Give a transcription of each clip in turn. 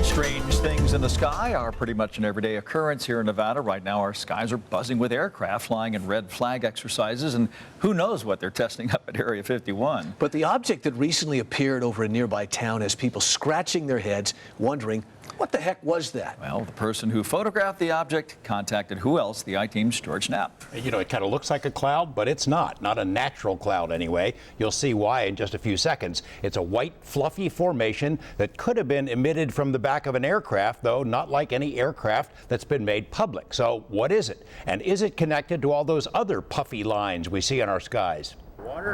Strange things in the sky are pretty much an everyday occurrence here in Nevada. Right now, our skies are buzzing with aircraft flying in red flag exercises, and who knows what they're testing up at Area 51. But the object that recently appeared over a nearby town has people scratching their heads, wondering, what the heck was that? Well, the person who photographed the object contacted who else? The I-Team's George Knapp. You know, it kind of looks like a cloud, but it's not a natural cloud anyway. You'll see why in just a few seconds. It's a white, fluffy formation that could have been emitted from the back of an aircraft, though not like any aircraft that's been made public. So what is it? And is it connected to all those other puffy lines we see in our skies?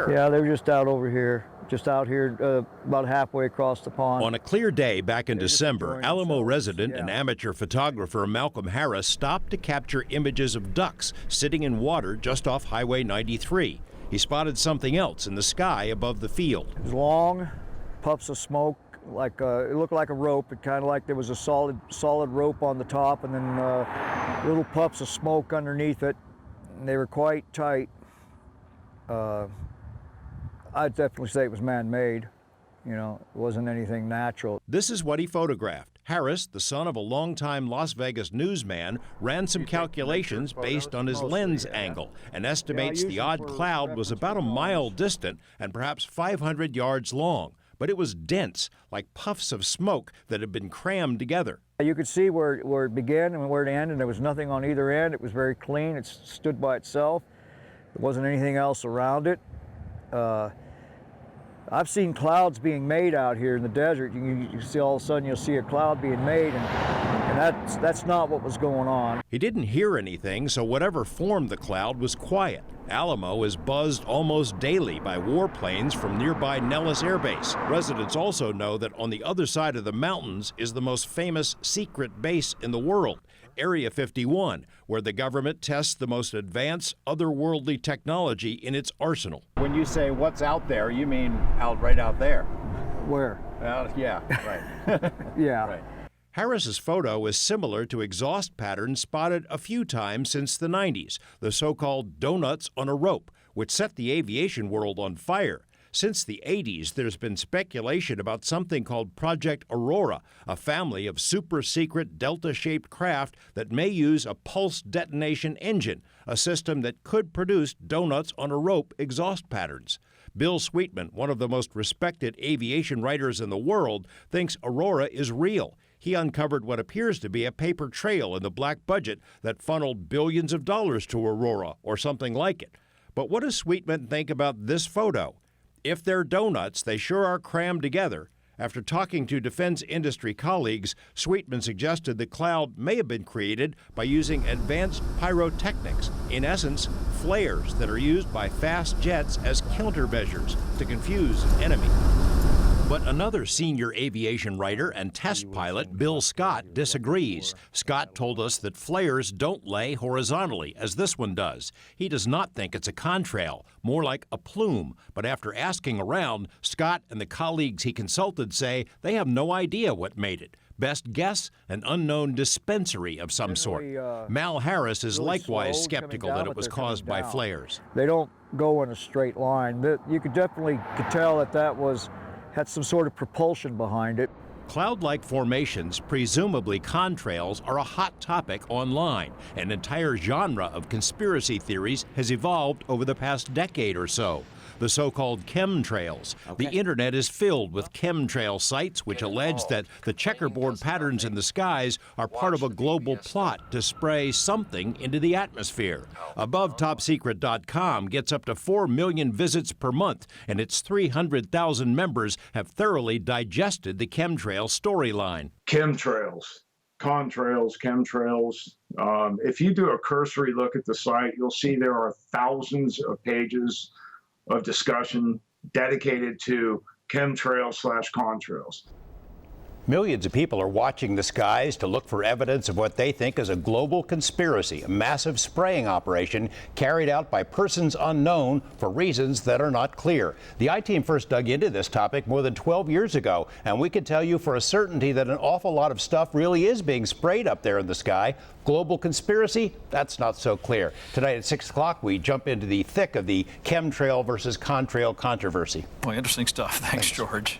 Yeah, they were just out over here. Just out here about halfway across the pond. On a clear day back in December, Alamo resident and amateur photographer Malcolm Harris stopped to capture images of ducks sitting in water just off Highway 93. He spotted something else in the sky above the field. It was long puffs of smoke, like it looked like a rope. It kind of like there was a solid rope on the top, and then little puffs of smoke underneath it. And they were quite tight. I'd definitely say it was man-made. You know, it wasn't anything natural. This is what he photographed. Harris, the son of a longtime Las Vegas newsman, ran some calculations based on his lens angle and estimates the odd cloud was about a mile distant and perhaps 500 yards long. But it was dense, like puffs of smoke that had been crammed together. You could see where it began and where it ended, and there was nothing on either end. It was very clean. It stood by itself. There wasn't anything else around it. I've seen clouds being made out here in the desert. You see all of a sudden you'll see a cloud being made, and that's not what was going on. He didn't hear anything, so whatever formed the cloud was quiet. Alamo is buzzed almost daily by warplanes from nearby Nellis Air Base. Residents also know that on the other side of the mountains is the most famous secret base in the world, Area 51, where the government tests the most advanced otherworldly technology in its arsenal. When you say what's out there, you mean right out there? Where? Yeah, right. Yeah. Right. Harris's photo is similar to exhaust patterns spotted a few times since the 90s, the so-called donuts on a rope, which set the aviation world on fire. Since the 80s, there's been speculation about something called Project Aurora, a family of super-secret delta-shaped craft that may use a pulse detonation engine, a system that could produce donuts on a rope exhaust patterns. Bill Sweetman, one of the most respected aviation writers in the world, thinks Aurora is real. He uncovered what appears to be a paper trail in the black budget that funneled billions of dollars to Aurora, or something like it. But what does Sweetman think about this photo? If they're donuts, they sure are crammed together. After talking to defense industry colleagues, Sweetman suggested the cloud may have been created by using advanced pyrotechnics, in essence, flares that are used by fast jets as countermeasures to confuse an enemy. But another senior aviation writer and test pilot, Bill Scott, disagrees. Scott told us that flares don't lay horizontally, as this one does. He does not think it's a contrail, more like a plume. But after asking around, Scott and the colleagues he consulted say they have no idea what made it. Best guess, an unknown dispensary of some sort. Mal Harris is likewise skeptical that it was caused by flares. They don't go in a straight line. You could definitely tell that had some sort of propulsion behind it. Cloud-like formations, presumably contrails, are a hot topic online. An entire genre of conspiracy theories has evolved over the past decade or so. The so-called chemtrails. The internet is filled with chemtrail sites which allege that the checkerboard patterns in the skies are part of a global plot to spray something into the atmosphere. AboveTopSecret.com gets up to 4 million visits per month, and its 300,000 members have thoroughly digested the chemtrail storyline. Chemtrails, contrails, chemtrails. If you do a cursory look at the site, you'll see there are thousands of pages of discussion dedicated to chemtrails/contrails. Millions of people are watching the skies to look for evidence of what they think is a global conspiracy, a massive spraying operation carried out by persons unknown for reasons that are not clear. The I-Team first dug into this topic more than 12 years ago, and we can tell you for a certainty that an awful lot of stuff really is being sprayed up there in the sky. Global conspiracy? That's not so clear. Tonight at 6 o'clock, we jump into the thick of the chemtrail versus contrail controversy. Boy, interesting stuff. Thanks, George.